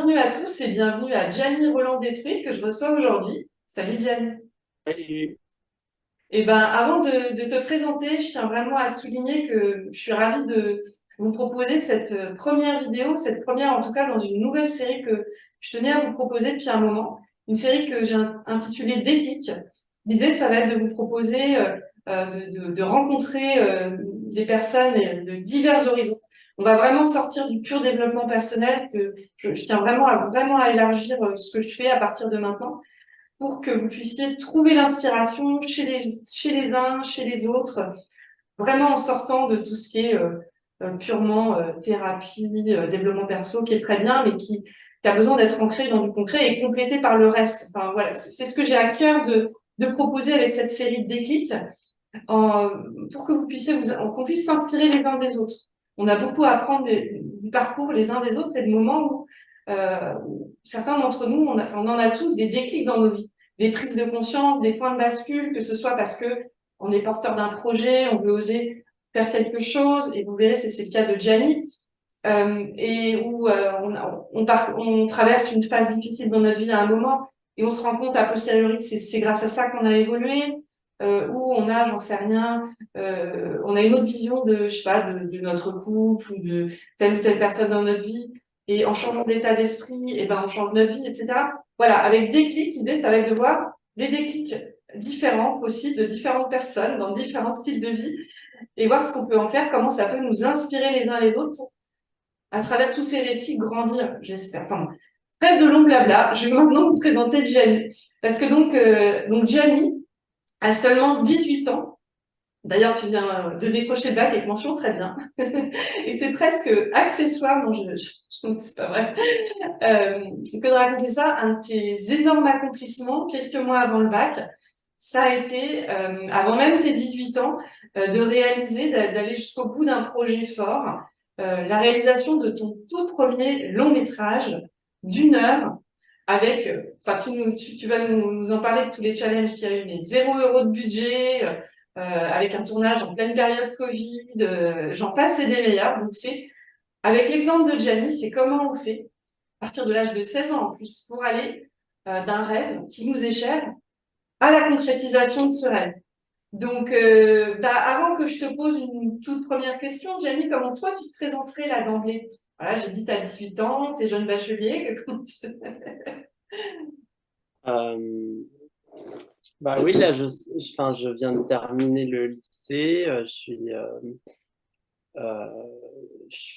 bienvenue à tous et bienvenue à Gianni Roland-Détruit que je reçois aujourd'hui. Salut Gianni. Salut. Eh ben, avant de te présenter, je tiens vraiment à souligner que je suis ravie de vous proposer cette première vidéo, cette première en tout cas dans une nouvelle série que je tenais à vous proposer depuis un moment. Une série que j'ai intitulée Déclic. L'idée, ça va être de vous proposer de rencontrer des personnes de divers horizons. On va vraiment sortir du pur développement personnel que je tiens vraiment à élargir ce que je fais à partir de maintenant pour que vous puissiez trouver l'inspiration chez les uns, chez les autres, vraiment en sortant de tout ce qui est purement thérapie, développement perso, qui est très bien, mais qui a besoin d'être ancré dans du concret et complété par le reste. Enfin, voilà, c'est ce que j'ai à cœur de proposer avec cette série de déclics, en, pour que vous puissiez qu'on puisse s'inspirer les uns des autres. On a beaucoup à apprendre du parcours les uns des autres et de moments où certains d'entre nous, on en a tous des déclics dans nos vies, des prises de conscience, des points de bascule, que ce soit parce que on est porteur d'un projet, on veut oser faire quelque chose, et vous verrez, c'est le cas de Gianni, et où on traverse une phase difficile dans notre vie à un moment, et on se rend compte a posteriori que c'est grâce à ça qu'on a évolué, où on a, j'en sais rien, on a une autre vision de, je sais pas, de notre couple ou de telle ou telle personne dans notre vie, et en changeant d'état d'esprit, et ben on change notre vie, etc. Voilà, avec déclic, l'idée, ça va être de voir les déclics différents possibles de différentes personnes dans différents styles de vie, et voir ce qu'on peut en faire, comment ça peut nous inspirer les uns les autres pour, à travers tous ces récits, grandir, j'espère. Enfin, bref de long blabla, je vais maintenant vous présenter Gianni. Parce que donc Gianni a seulement 18 ans. D'ailleurs, tu viens de décrocher le bac avec mention très bien. Et c'est presque accessoire, non, c'est pas vrai, que de raconter ça. Un de tes énormes accomplissements, quelques mois avant le bac, ça a été, avant même tes 18 ans, de réaliser, d'aller jusqu'au bout d'un projet fort, la réalisation de ton tout premier long métrage d'1 heure avec, enfin, tu vas nous en parler de tous les challenges qu'il y a eu, mais 0 € de budget, avec un tournage en pleine période Covid, j'en passe et des meilleurs. Donc c'est, avec l'exemple de Gianni, c'est comment on fait, à partir de l'âge de 16 ans en plus, pour aller d'un rêve qui nous est cher à la concrétisation de ce rêve. Donc, avant que je te pose une toute première question, Jamie, comment toi tu te présenterais là d'emblée? Voilà, j'ai dit, tu as 18 ans, tu es jeune bachelier, comment tu Euh, Bah oui, là, enfin, je viens de terminer le lycée. Euh,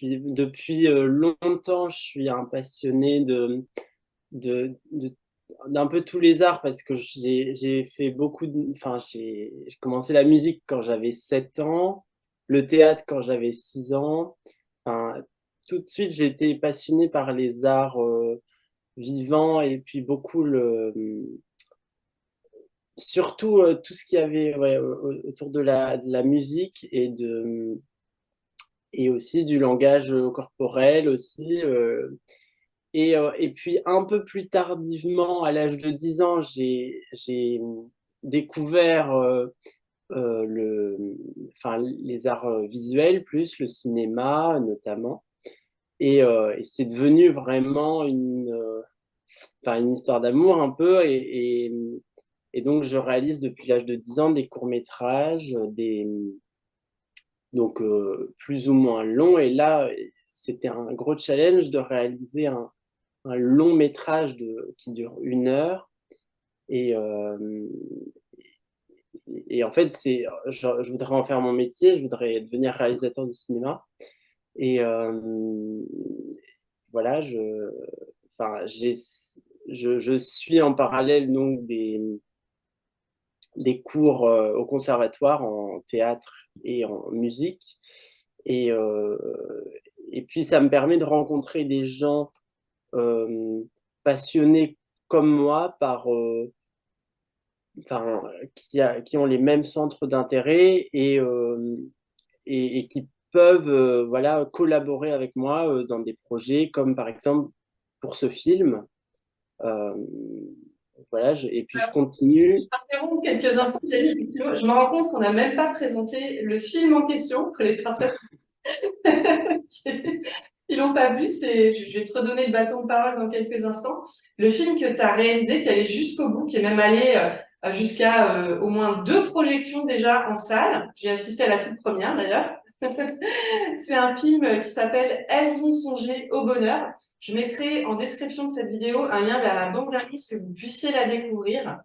Depuis longtemps, je suis un passionné d'un peu tous les arts parce que j'ai fait beaucoup enfin, j'ai commencé la musique quand j'avais 7 ans, le théâtre quand j'avais 6 ans. Enfin, tout de suite, j'ai été passionné par les arts vivants et puis beaucoup surtout tout ce qu'il y avait ouais, autour de de la musique et aussi du langage corporel aussi. Et puis un peu plus tardivement, à l'âge de 10 ans, j'ai découvert enfin, les arts visuels, plus le cinéma notamment. Et c'est devenu vraiment enfin, une histoire d'amour un peu. Et donc, je réalise depuis l'âge de 10 ans des courts-métrages, donc plus ou moins longs. Et là, c'était un gros challenge de réaliser un long métrage qui dure 1 heure. Et, et en fait, je voudrais en faire mon métier, je voudrais devenir réalisateur de cinéma. Et voilà, enfin, je suis en parallèle donc des cours au conservatoire en théâtre et en musique. Et, euh, et puis, ça me permet de rencontrer des gens euh, passionnés comme moi enfin, qui ont les mêmes centres d'intérêt et qui peuvent voilà, collaborer avec moi dans des projets comme par exemple pour ce film. Euh, voilà, et puis je Je continue. t'interromps quelques instants, Jenny, effectivement, je me rends compte qu'on n'a même pas présenté le film en question pour les personnes. Ils l'ont pas vu, je vais te redonner le bâton de parole dans quelques instants. Le film que tu as réalisé, qui est allé jusqu'au bout, qui est même allé jusqu'à au moins 2 projections déjà en salle. J'ai assisté à la toute première d'ailleurs. C'est un film qui s'appelle Elles ont songé au bonheur. Je mettrai en description de cette vidéo un lien vers la bande-annonce que vous puissiez la découvrir.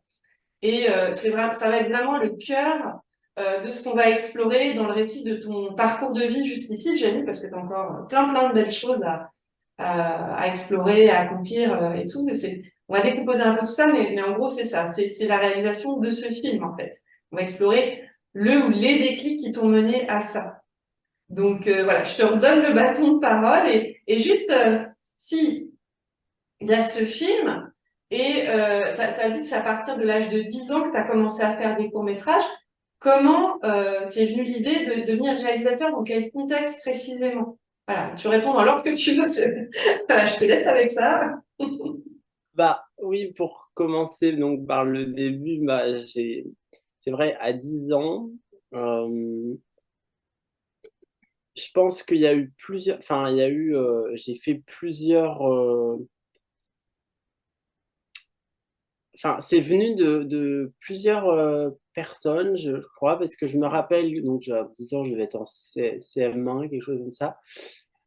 Et c'est vrai, ça va être vraiment le cœur de ce qu'on va explorer dans le récit de ton parcours de vie jusqu'ici, Jamie, parce que tu as encore plein de belles choses à explorer, à accomplir et tout. On va décomposer un peu tout ça, mais en gros, c'est ça. C'est la réalisation de ce film, en fait. On va explorer le ou les déclics qui t'ont mené à ça. Donc voilà, je te redonne le bâton de parole et juste si il y a ce film et t'as dit que c'est à partir de l'âge de 10 ans que tu as commencé à faire des courts-métrages. Comment t'es venue l'idée de devenir réalisateur? Dans quel contexte précisément? Voilà, tu réponds dans l'ordre que tu veux. Voilà, je te laisse avec ça. Bah oui, pour commencer donc par le début, c'est vrai, à 10 ans, je pense qu'il y a eu plusieurs, enfin, il y a eu, j'ai fait plusieurs, enfin, c'est venu de plusieurs personnes, je crois, parce que je me rappelle, donc à 10 ans, je devais être en CM1, quelque chose comme ça.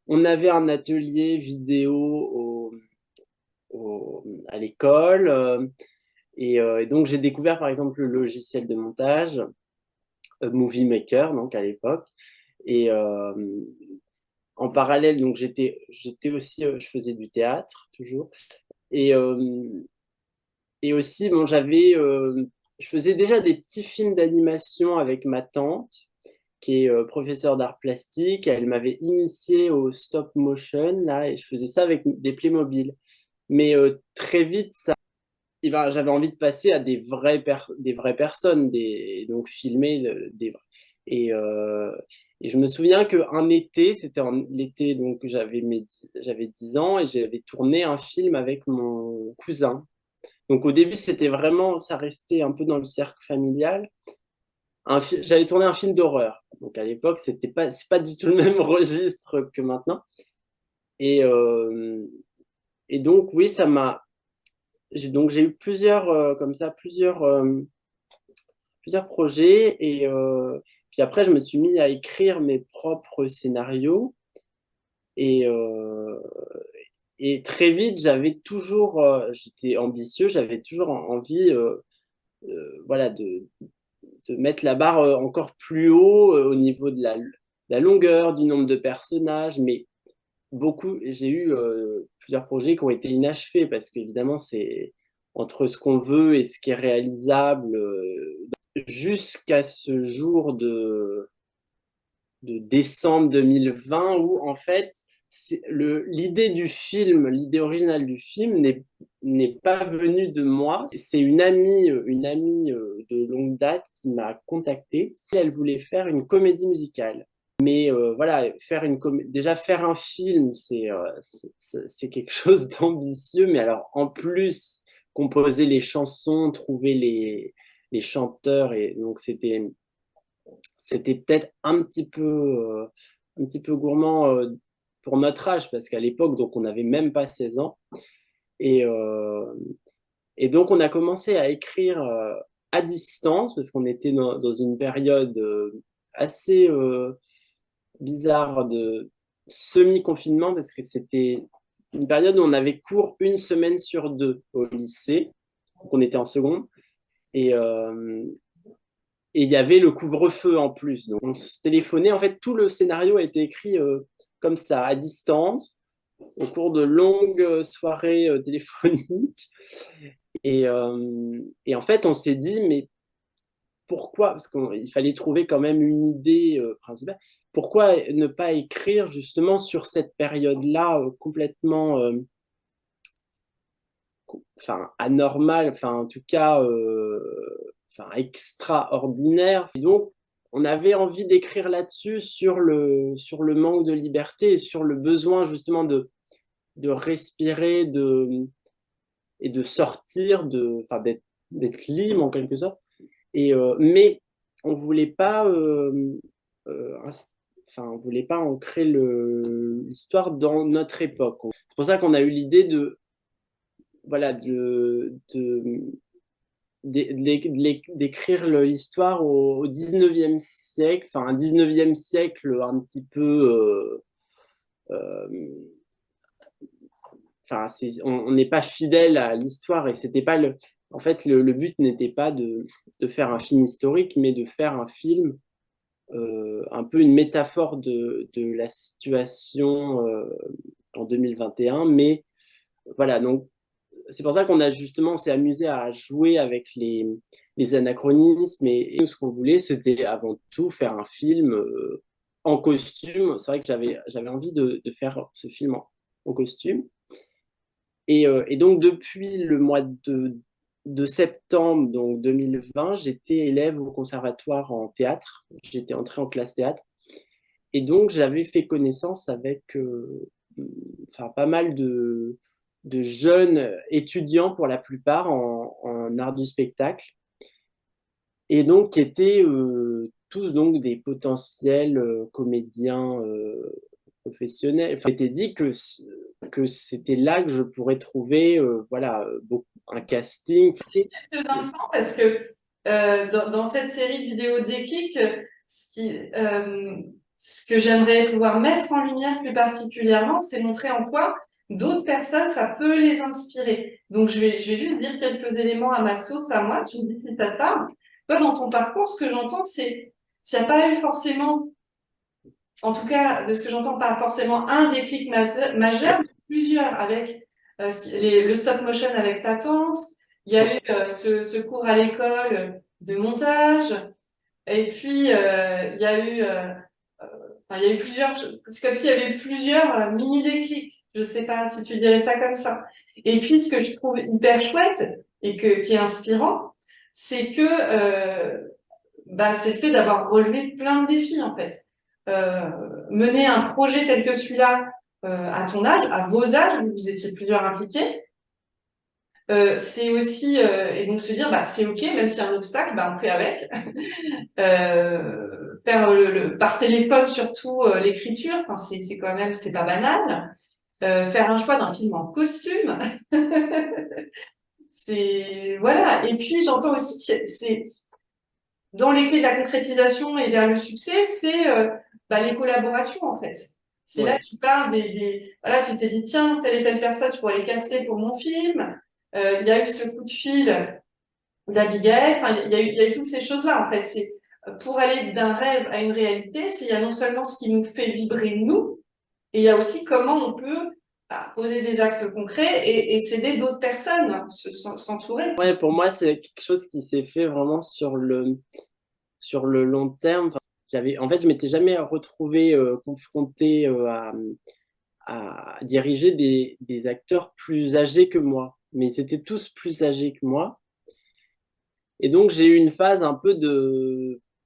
On avait un atelier vidéo à l'école, et donc j'ai découvert par exemple le logiciel de montage, Movie Maker, donc à l'époque. Et en parallèle, donc j'étais aussi, je faisais du théâtre toujours. Et, et aussi, bon, je faisais déjà des petits films d'animation avec ma tante, qui est professeure d'art plastique. Elle m'avait initié au stop motion, là, et je faisais ça avec des Playmobil. Mais très vite, eh ben, j'avais envie de passer à des vraies personnes, donc filmer et, euh, et je me souviens qu'un été, c'était l'été, donc j'avais 10 ans et j'avais tourné un film avec mon cousin. Donc au début, c'était vraiment, ça restait un peu dans le cercle familial. J'avais tourné un film d'horreur. Donc à l'époque, c'est pas du tout le même registre que maintenant. Et, euh, et donc oui, j'ai eu plusieurs comme ça, plusieurs projets et puis après je me suis mis à écrire mes propres scénarios et euh, et très vite j'étais ambitieux, j'avais toujours envie voilà de mettre la barre encore plus haut au niveau de la longueur, du nombre de personnages, mais j'ai eu plusieurs projets qui ont été inachevés parce qu'évidemment, c'est entre ce qu'on veut et ce qui est réalisable jusqu'à ce jour de décembre 2020 où en fait, l'idée originale du film n'est pas venue de moi. C'est une amie de longue date qui m'a contacté. Elle voulait faire une comédie musicale. Mais voilà, déjà faire un film, c'est quelque chose d'ambitieux. Mais alors, en plus, composer les chansons, trouver les chanteurs, et donc c'était peut-être un petit peu gourmand pour notre âge, parce qu'à l'époque, donc on n'avait même pas 16 ans. Et, euh, et donc, on a commencé à écrire à distance, parce qu'on était dans une période assez bizarre de semi-confinement, parce que c'était une période où on avait cours une semaine sur deux au lycée. Donc, on était en seconde. Et, euh, et il y avait le couvre-feu en plus. Donc, on se téléphonait. En fait, tout le scénario a été écrit comme ça, à distance, au cours de longues soirées téléphoniques. Et en fait, on s'est dit, mais pourquoi, parce qu'il fallait trouver quand même une idée principale, pourquoi ne pas écrire justement sur cette période-là complètement enfin, anormale, enfin, en tout cas enfin, extraordinaire. Et donc, on avait envie d'écrire là-dessus sur le manque de liberté et sur le besoin justement de respirer et de sortir, enfin, d'être libre en quelque sorte. Mais on voulait pas enfin, on voulait pas ancrer l'histoire dans notre époque. C'est pour ça qu'on a eu l'idée de, voilà, d'écrire l'histoire au 19e siècle, enfin un 19e siècle un petit peu, enfin, on n'est pas fidèle à l'histoire et c'était pas en fait, le but n'était pas de faire un film historique, mais de faire un film un peu une métaphore de la situation en 2021. Mais voilà, donc c'est pour ça qu'on a justement, on s'est amusé à jouer avec les anachronismes et ce qu'on voulait, c'était avant tout faire un film en costume. C'est vrai que j'avais envie de faire ce film en costume. Et donc, depuis le mois de septembre donc 2020, j'étais élève au conservatoire en théâtre. J'étais entré en classe théâtre. Et donc, j'avais fait connaissance avec enfin, pas mal de jeunes étudiants, pour la plupart, en art du spectacle. Et donc, qui étaient tous donc, des potentiels comédiens professionnels. Enfin, il était dit que c'était là que je pourrais trouver voilà, un casting. Quelques instants parce que dans cette série de vidéos Déclic, ce que j'aimerais pouvoir mettre en lumière plus particulièrement, c'est montrer en quoi d'autres personnes, ça peut les inspirer. Donc, je vais juste dire quelques éléments à ma sauce, à moi, tu me dis si ça te parle. Toi, dans ton parcours, ce que j'entends, c'est s'il n'y a pas eu forcément, en tout cas, de ce que j'entends, pas forcément un déclic majeur, mais plusieurs avec le stop motion avec ta tante. Il y a eu ce cours à l'école de montage. Et puis, il y a eu plusieurs, c'est comme s'il y avait eu plusieurs mini déclics. Je sais pas si tu dirais ça comme ça. Et puis, ce que je trouve hyper chouette et qui est inspirant, c'est que c'est le fait d'avoir relevé plein de défis, en fait. Euh, Mener un projet tel que celui-là à ton âge, à vos âges, où vous étiez plusieurs impliqués, c'est aussi et donc se dire c'est ok, même s'il y a un obstacle, on fait avec. Faire par téléphone surtout l'écriture, enfin c'est quand même c'est pas banal. Faire un choix d'un film en costume, c'est voilà. Et puis j'entends aussi que c'est dans les clés de la concrétisation et vers le succès, c'est les collaborations en fait. C'est là Ouais. que tu parles voilà, tu t'es dit tiens, telle et telle personne, je pourrais les caster pour mon film. Il y a eu ce coup de fil d'Abigail. Enfin, il y a eu toutes ces choses-là en fait. C'est pour aller d'un rêve à une réalité, il y a non seulement ce qui nous fait vibrer nous, et il y a aussi comment on peut poser des actes concrets et s'aider d'autres personnes, s'entourer. Ouais, pour moi, c'est quelque chose qui s'est fait vraiment sur le long terme. Enfin, en fait, je m'étais jamais retrouvé confronté à diriger des acteurs plus âgés que moi. Mais ils étaient tous plus âgés que moi. Et donc, j'ai eu une phase un peu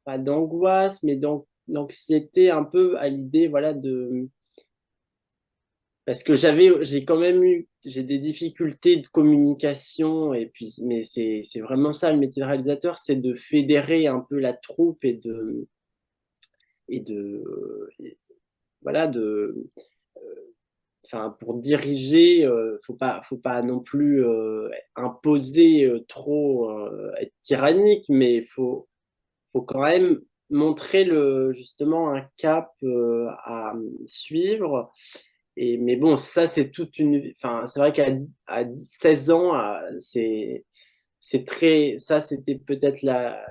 pas d'angoisse, mais d'anxiété un peu à l'idée, voilà, parce que j'ai quand même j'ai des difficultés de communication, et puis, mais c'est vraiment ça le métier de réalisateur, c'est de fédérer un peu la troupe et voilà, enfin, pour diriger, faut pas non plus imposer trop, être tyrannique, mais faut quand même montrer justement un cap à suivre. Mais bon, ça, c'est enfin, c'est vrai à 16 ans, ça, c'était peut-être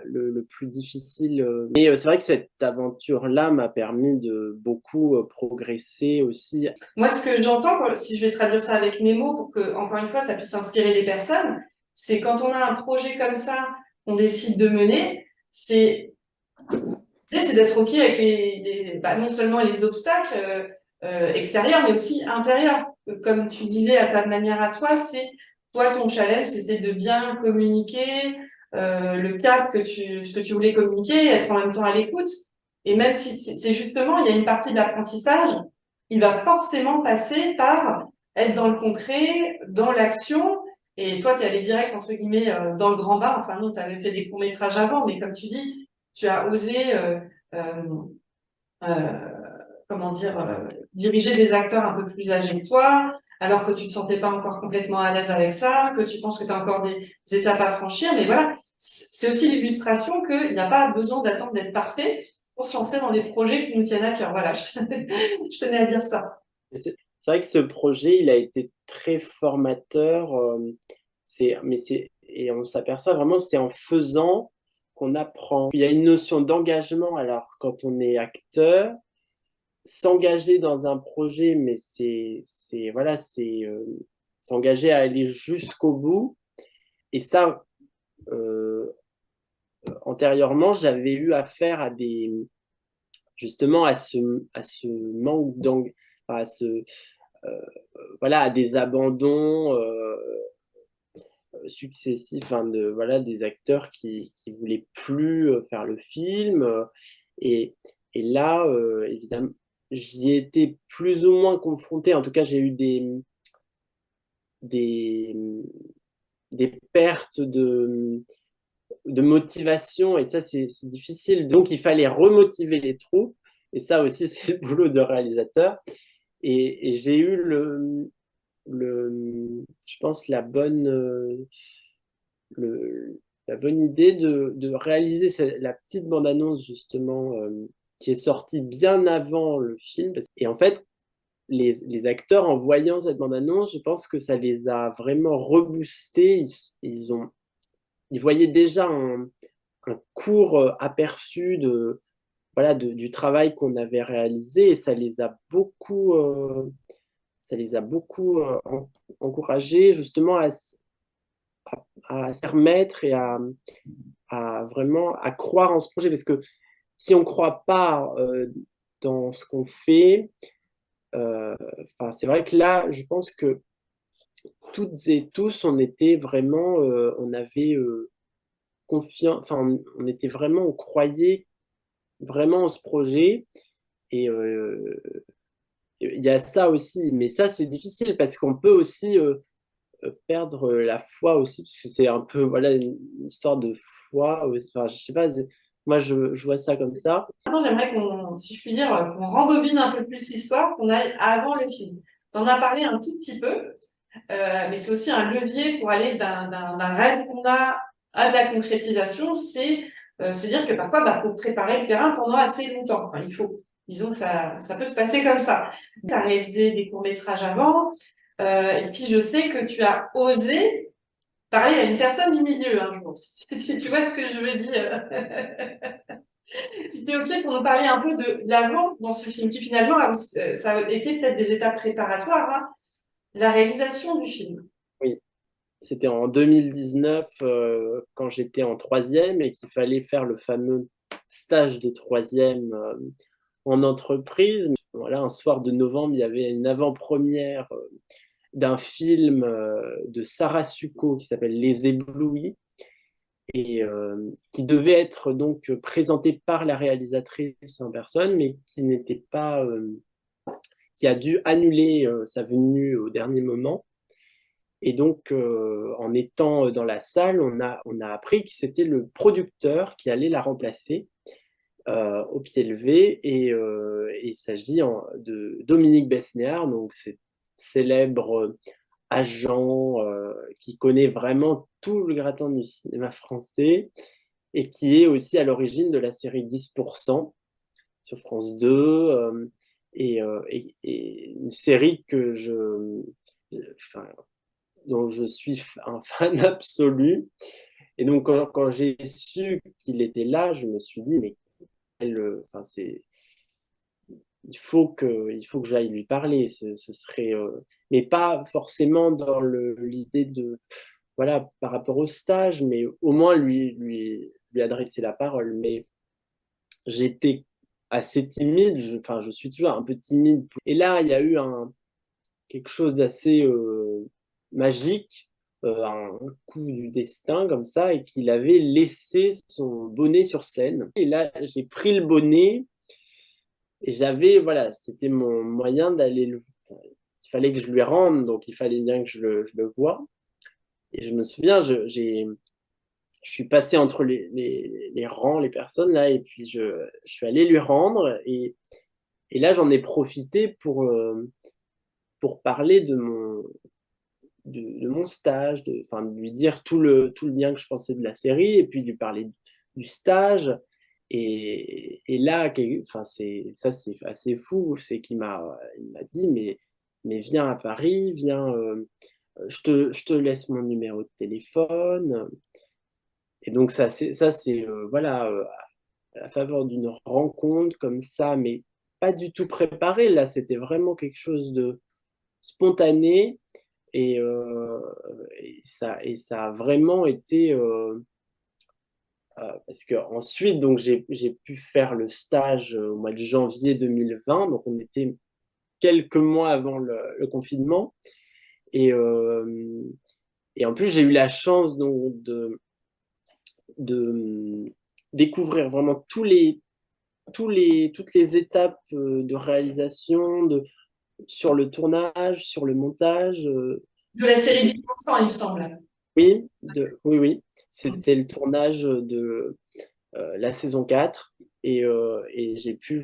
le plus difficile. Mais c'est vrai que cette aventure-là m'a permis de beaucoup progresser aussi. Moi, ce que j'entends, si je vais traduire ça avec mes mots pour que, encore une fois, ça puisse inspirer des personnes, c'est quand on a un projet comme ça, on décide de mener, c'est d'être OK avec non seulement les obstacles extérieurs, mais aussi intérieurs. Comme tu disais à ta manière à toi, toi, ton challenge, c'était de bien communiquer le cap ce que tu voulais communiquer, être en même temps à l'écoute. Et même si c'est justement, il y a une partie de l'apprentissage, il va forcément passer par être dans le concret, dans l'action. Et toi, tu es allé direct, entre guillemets, dans le grand bain. Enfin, nous, tu avais fait des courts-métrages avant, mais comme tu dis, tu as osé comment dire, diriger des acteurs un peu plus âgés que toi, alors que tu te sentais pas encore complètement à l'aise avec ça, que tu penses que tu as encore des étapes à franchir. Mais voilà, c'est aussi l'illustration qu'il n'y a pas besoin d'attendre d'être parfait pour se lancer dans des projets qui nous tiennent à cœur. Voilà, je tenais à dire ça. C'est vrai que ce projet, il a été très formateur. Et on s'aperçoit vraiment, c'est en faisant qu'on apprend. Il y a une notion d'engagement. Alors, quand on est acteur, s'engager dans un projet, mais voilà, c'est s'engager à aller jusqu'au bout. Et ça, euh, antérieurement, j'avais eu affaire justement à ce manque à euh, voilà, à des abandons successifs, hein, voilà, des acteurs qui voulaient plus faire le film. Et, et là, évidemment, j'y ai été plus ou moins confronté. En tout cas, j'ai eu des, des pertes de motivation, et ça, c'est difficile. Donc, il fallait remotiver les troupes, et ça aussi, c'est le boulot de réalisateur. Et j'ai eu je pense, la bonne idée de réaliser la petite bande-annonce, justement, qui est sortie bien avant le film. Et en fait, les acteurs, en voyant cette bande-annonce, je pense que ça les a vraiment reboostés. Ils voyaient déjà un court aperçu voilà, du travail qu'on avait réalisé, et ça les a beaucoup encouragés justement à s'y remettre et à vraiment à croire en ce projet. Parce que si on ne croit pas dans ce qu'on fait, c'est vrai que là, je pense que toutes et tous, on était vraiment, on avait confiance, enfin, on était vraiment, on croyait vraiment en ce projet. Et il y a ça aussi, mais ça, c'est difficile parce qu'on peut aussi perdre la foi aussi, parce que c'est un peu, voilà, une histoire de foi. Enfin, je sais pas, moi, je vois ça comme ça. Maintenant, j'aimerais qu'on, si je puis dire, qu'on rembobine un peu plus l'histoire, qu'on aille avant le film. Tu en as parlé un tout petit peu, mais c'est aussi un levier pour aller d'un rêve qu'on a à de la concrétisation. C'est dire que parfois, bah, faut préparer le terrain pendant assez longtemps. Enfin, il faut. Disons que ça peut se passer comme ça. Tu as réalisé des courts-métrages avant, et puis je sais que tu as osé parler à une personne du milieu un jour. Si tu vois ce que je veux dire. Si c'est OK pour nous parler un peu de l'avant dans ce film, qui finalement, ça a été peut-être des étapes préparatoires, hein, la réalisation du film. Oui, c'était en 2019 quand j'étais en troisième et qu'il fallait faire le fameux stage de troisième en entreprise. Voilà, un soir de novembre, il y avait une avant-première d'un film de Sarah Succo qui s'appelle Les Éblouis, et qui devait être donc présenté par la réalisatrice en personne, mais qui n'était pas, qui a dû annuler sa venue au dernier moment. Et donc, en étant dans la salle, on a appris que c'était le producteur qui allait la remplacer au pied levé. Et il s'agit de Dominique Besnéard, donc c'est célèbre agent qui connaît vraiment tout le gratin du cinéma français, et qui est aussi à l'origine de la série 10% sur France 2, et une série enfin, dont je suis un fan absolu. Et donc, quand j'ai su qu'il était là, je me suis dit, mais enfin, il faut que j'aille lui parler. Ce serait, mais pas forcément dans l'idée de, voilà, par rapport au stage, mais au moins lui adresser la parole. Mais j'étais assez timide, enfin, je suis toujours un peu timide. Et là, il y a eu quelque chose d'assez magique, un coup du destin comme ça, et qu'il avait laissé son bonnet sur scène. Et là, j'ai pris le bonnet, et voilà, c'était mon moyen d'aller enfin, il fallait que je lui rende, donc il fallait bien que je le voie. Et je me souviens, je suis passé entre les rangs, les personnes là, et puis je suis allé lui rendre, Et là, j'en ai profité pour parler de mon stage, enfin, de lui dire tout le bien que je pensais de la série, et puis de lui parler du stage. Et là, enfin, c'est assez fou, c'est qu'il m'a dit, mais viens à Paris, viens, je te laisse mon numéro de téléphone. Et donc ça c'est voilà, à la faveur d'une rencontre comme ça, mais pas du tout préparé. Là, c'était vraiment quelque chose de spontané. Et ça a vraiment été parce que ensuite donc j'ai pu faire le stage au mois de janvier 2020, donc on était quelques mois avant le confinement. Et, euh, et en plus j'ai eu la chance donc de découvrir vraiment toutes les étapes de réalisation, sur le tournage, sur le montage. De la série J'ai 10%, il me semble. Oui, c'était le tournage de la saison 4. Et j'ai pu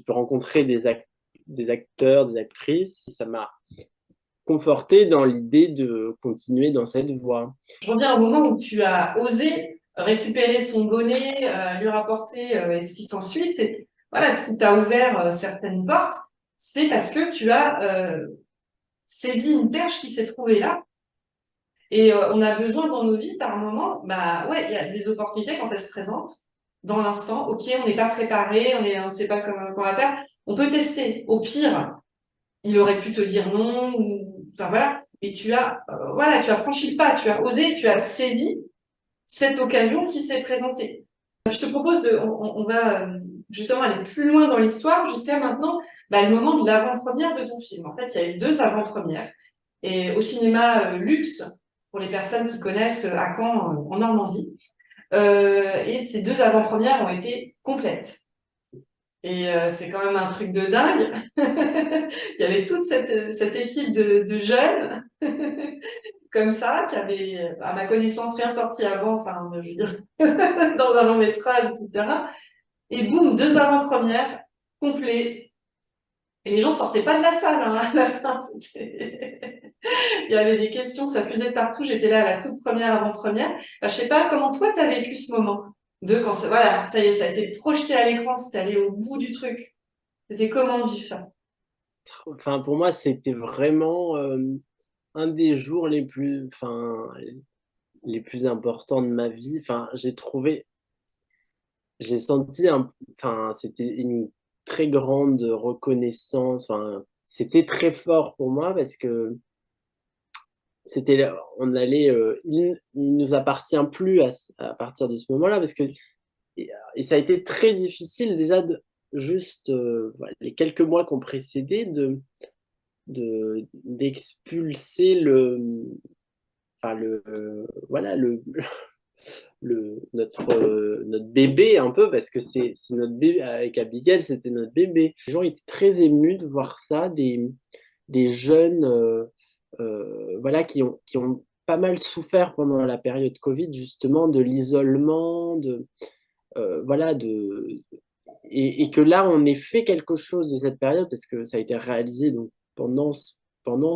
rencontrer des acteurs, des actrices. Ça m'a conforté dans l'idée de continuer dans cette voie. Je reviens au moment où tu as osé récupérer son bonnet, lui rapporter et ce qui s'ensuit. C'est voilà, ce qui t'a ouvert certaines portes. C'est parce que tu as saisi une perche qui s'est trouvée là. Et on a besoin dans nos vies, par moment, bah ouais, il y a des opportunités quand elles se présentent dans l'instant. Ok, on n'est pas préparé, on ne sait pas comment on va faire. On peut tester. Au pire, il aurait pu te dire non, ou enfin voilà. Et voilà, tu as franchi le pas, tu as osé, tu as saisi cette occasion qui s'est présentée. Je te propose on va justement aller plus loin dans l'histoire jusqu'à maintenant, bah, le moment de l'avant-première de ton film. En fait, il y a eu 2 avant-premières. Et au cinéma Luxe, pour les personnes qui connaissent à Caen, en Normandie. Et ces 2 avant-premières ont été complètes. Et c'est quand même un truc de dingue. Il y avait toute cette équipe de jeunes comme ça, qui avaient, à ma connaissance, rien sorti avant, enfin, je veux dire, dans un long métrage, etc. Et boum, 2 avant-premières complets. Et les gens sortaient pas de la salle, hein, à la fin. Il y avait des questions, ça fusait de partout. J'étais là à la toute première avant-première. Enfin, je sais pas comment toi t'as vécu ce moment quand voilà, ça y est, ça a été projeté à l'écran, c'était allé au bout du truc. C'était comment vivre ça? Enfin, pour moi, c'était vraiment un des jours les plus importants de ma vie. Enfin, j'ai senti enfin, c'était une très grande reconnaissance. Enfin, c'était très fort pour moi parce que il nous appartient plus à partir de ce moment-là, parce que et ça a été très difficile déjà voilà, les quelques mois qui ont précédé d'expulser enfin voilà notre bébé un peu, parce que c'est notre bébé avec Abigail, c'était notre bébé. Les gens étaient très émus de voir ça, des jeunes voilà, qui ont pas mal souffert pendant la période Covid, justement, de l'isolement, voilà, et que là, on ait fait quelque chose de cette période, parce que ça a été réalisé donc pendant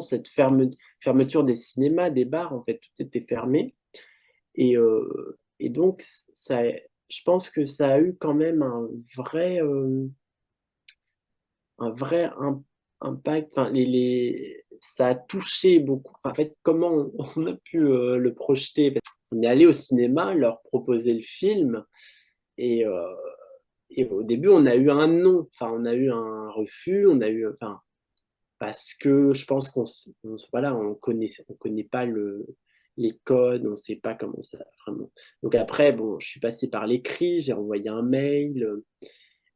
cette fermeture des cinémas, des bars, en fait, tout était fermé. Et donc, je pense que ça a eu quand même un vrai impact. Enfin, ça a touché beaucoup. Enfin, en fait, comment on a pu le projeter? On est allé au cinéma, leur proposer le film, et, euh, et au début, on a eu un non. Enfin, on a eu un refus. Enfin, parce que je pense voilà, on connaît pas les codes, on sait pas comment ça vraiment. Donc après, bon, je suis passé par l'écrit, j'ai envoyé un mail.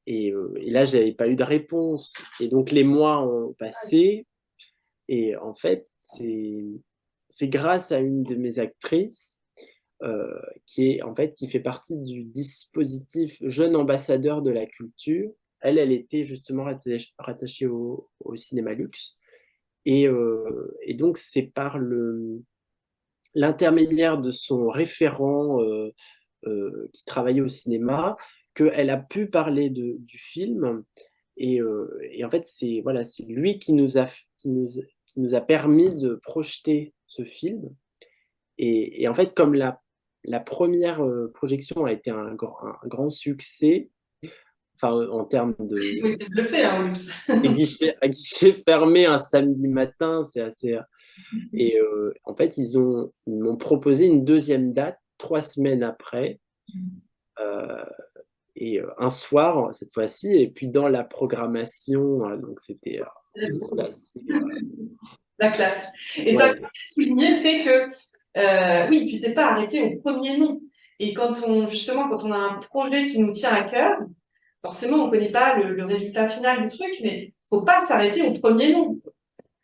Et là, j'avais pas eu de réponse. Et donc, les mois ont passé. Et en fait, c'est grâce à une de mes actrices qui fait partie du dispositif Jeune ambassadeur de la culture. Elle était justement rattachée au Cinéma Luxe. Et donc, c'est par l'intermédiaire de son référent qui travaillait au cinéma qu'elle a pu parler du film. et en fait, c'est voilà, c'est lui qui nous a permis de projeter ce film. Et en fait, comme la première projection a été un grand succès, enfin, en termes Ils ont été bluffés, hein, au luxe. à guichet fermé un samedi matin, c'est assez. Et en fait, ils m'ont proposé une deuxième date 3 semaines après, euh, et un soir cette fois-ci, et puis dans la programmation, donc c'était c'est assez, La classe. Et ça ouais. peut souligner le fait que, oui, tu t'es pas arrêté au premier nom. Et justement, quand on a un projet qui nous tient à cœur, forcément, on connaît pas le résultat final du truc, mais faut pas s'arrêter au premier nom.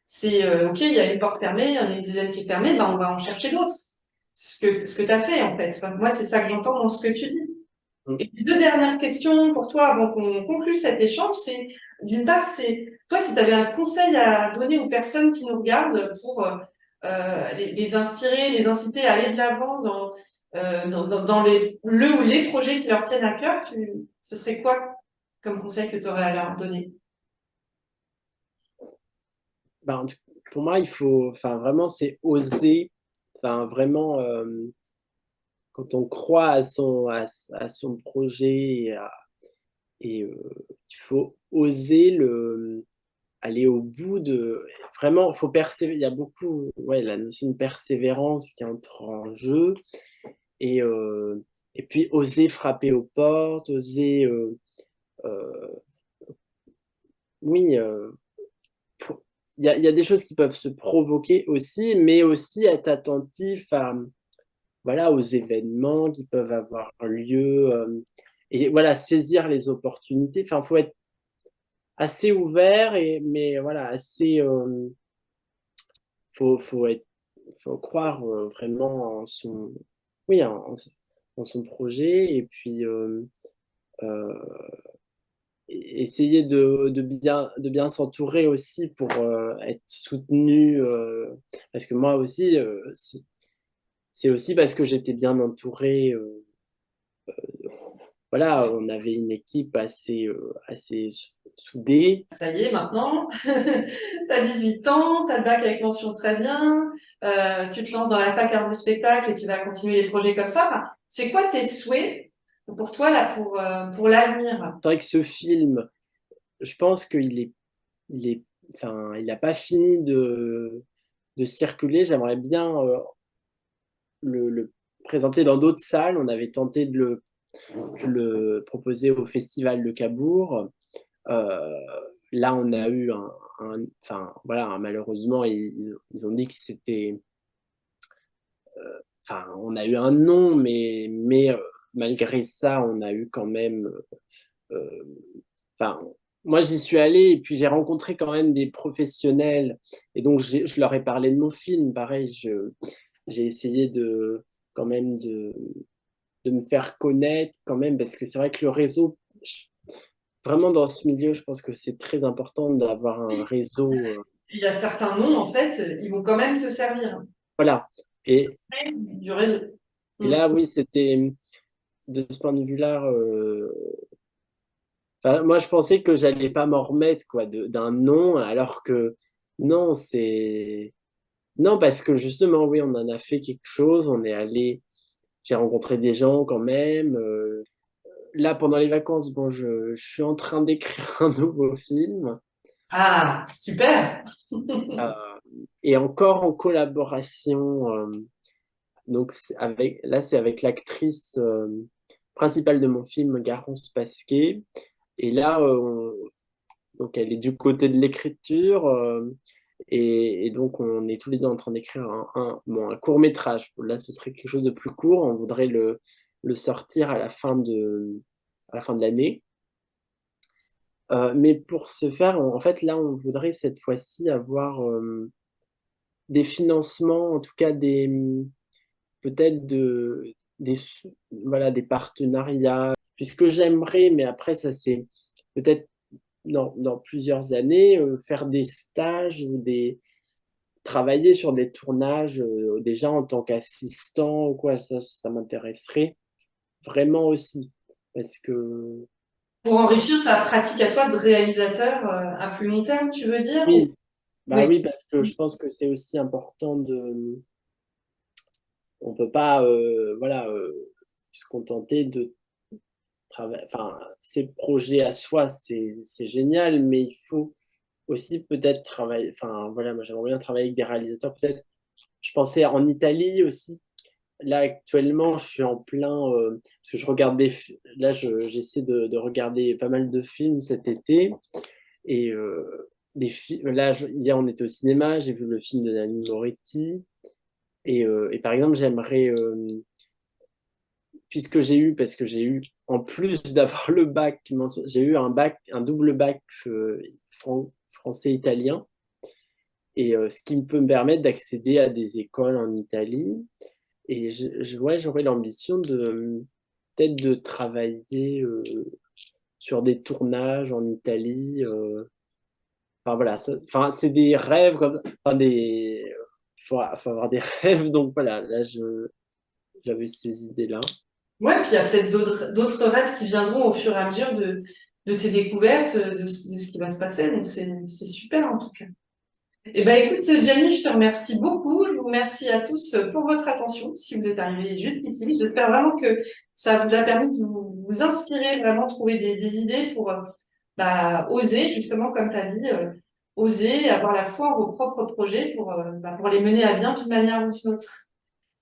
C'est, OK, il y a une porte fermée, il y en a une deuxième qui est fermée, ben, on va en chercher d'autres. Ce que tu as fait, en fait. Enfin, moi, c'est ça que j'entends dans ce que tu dis. Mm. Et puis, deux dernières questions pour toi avant qu'on conclue cet échange. C'est, d'une part, c'est, toi, si tu avais un conseil à donner aux personnes qui nous regardent pour les inspirer, les inciter à aller de l'avant dans le ou les projets qui leur tiennent à cœur, ce serait quoi comme conseil que tu aurais à leur donner? Bah, pour moi, il faut, enfin, vraiment, c'est oser, enfin, vraiment, quand on croit à son projet, il faut oser aller au bout de. Vraiment, il faut persévérer. Il y a beaucoup, ouais, la notion de persévérance qui entre en jeu. Et, euh, et puis, oser frapper aux portes, oser. Euh, oui, il y a des choses qui peuvent se provoquer aussi, mais aussi être attentif à, voilà, aux événements qui peuvent avoir lieu, et voilà, saisir les opportunités. Enfin, il faut être assez ouvert, mais voilà, assez. Faut être, faut croire vraiment en son, oui, en son projet, et puis euh, essayer de bien s'entourer aussi pour être soutenu. Parce que moi aussi, c'est aussi parce que j'étais bien entouré. Voilà, on avait une équipe assez soudée. Ça y est, maintenant, tu as 18 ans, tu as le bac avec mention très bien, tu te lances dans la fac art du spectacle et tu vas continuer les projets comme ça. Enfin, c'est quoi tes souhaits pour toi, là, pour l'avenir? C'est vrai que ce film, je pense il est, enfin, il n'a pas fini de circuler. J'aimerais bien le présenter dans d'autres salles. On avait tenté de le proposer au Festival de Cabourg. Euh, Là, on a eu enfin, voilà, malheureusement, ils ont dit que c'était, enfin, on a eu un non, mais malgré ça, on a eu quand même, euh, enfin, moi, j'y suis allé et puis j'ai rencontré quand même des professionnels et donc je leur ai parlé de mon film. Pareil, j'ai essayé quand même de me faire connaître quand même parce que c'est vrai que le réseau, vraiment dans ce milieu, je pense que c'est très important d'avoir un réseau. Il y a certains noms, en fait, ils vont quand même te servir. Voilà. Et, C'est du réseau. et Mm. là, oui, c'était de ce point de vue-là. Enfin, moi, je pensais que j'allais pas m'en remettre quoi, d'un nom, alors que non, c'est. Non, parce que justement, oui, on en a fait quelque chose, on est allé. J'ai rencontré des gens quand même. Là, pendant les vacances, bon, je suis en train d'écrire un nouveau film. Ah, super! euh, et encore en collaboration. Donc, là, c'est avec l'actrice principale de mon film, Garance Pasquet. Et là, donc elle est du côté de l'écriture. Et donc, on est tous les deux en train d'écrire bon, un court métrage. Là, ce serait quelque chose de plus court. On voudrait le sortir à la fin de l'année. Mais pour ce faire, en fait, là, on voudrait cette fois-ci avoir des financements, en tout cas peut-être voilà, des partenariats. Puisque j'aimerais, mais après, ça c'est peut-être dans plusieurs années, faire des stages ou travailler sur des tournages déjà en tant qu'assistant ou quoi, ça m'intéresserait vraiment aussi. Parce que Pour enrichir ta pratique à toi de réalisateur à plus long terme, tu veux dire? Oui, bah Oui. oui, parce que je pense que c'est aussi important de, on peut pas, voilà, se contenter de travailler, enfin, ces projets à soi, c'est génial, mais il faut aussi peut-être travailler, enfin, voilà, moi j'aimerais bien travailler avec des réalisateurs, peut-être, je pensais en Italie aussi. Là, actuellement, je suis en plein, parce que je regarde là, j'essaie de regarder pas mal de films cet été, et là, hier, on était au cinéma, j'ai vu le film de Nanni Moretti, et par exemple, j'aimerais, puisque parce que j'ai eu, en plus d'avoir le bac, j'ai eu un bac, un double bac français-italien, et ce qui peut me permettre d'accéder à des écoles en Italie. Et ouais, j'aurais l'ambition de peut-être de travailler sur des tournages en Italie. Enfin voilà, enfin, c'est des rêves comme ça. Enfin, faut avoir des rêves, donc voilà, là j'avais ces idées-là. Ouais, puis il y a peut-être d'autres rêves qui viendront au fur et à mesure de tes découvertes, de ce qui va se passer. Donc c'est super en tout cas. Eh ben écoute, Gianni, je te remercie beaucoup. Je vous remercie à tous pour votre attention. Si vous êtes arrivés jusqu'ici, j'espère vraiment que ça vous a permis de vous inspirer, vraiment trouver des idées pour bah, oser, justement, comme tu as dit, oser avoir la foi en vos propres projets pour les mener à bien d'une manière ou d'une autre.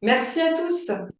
Merci à tous.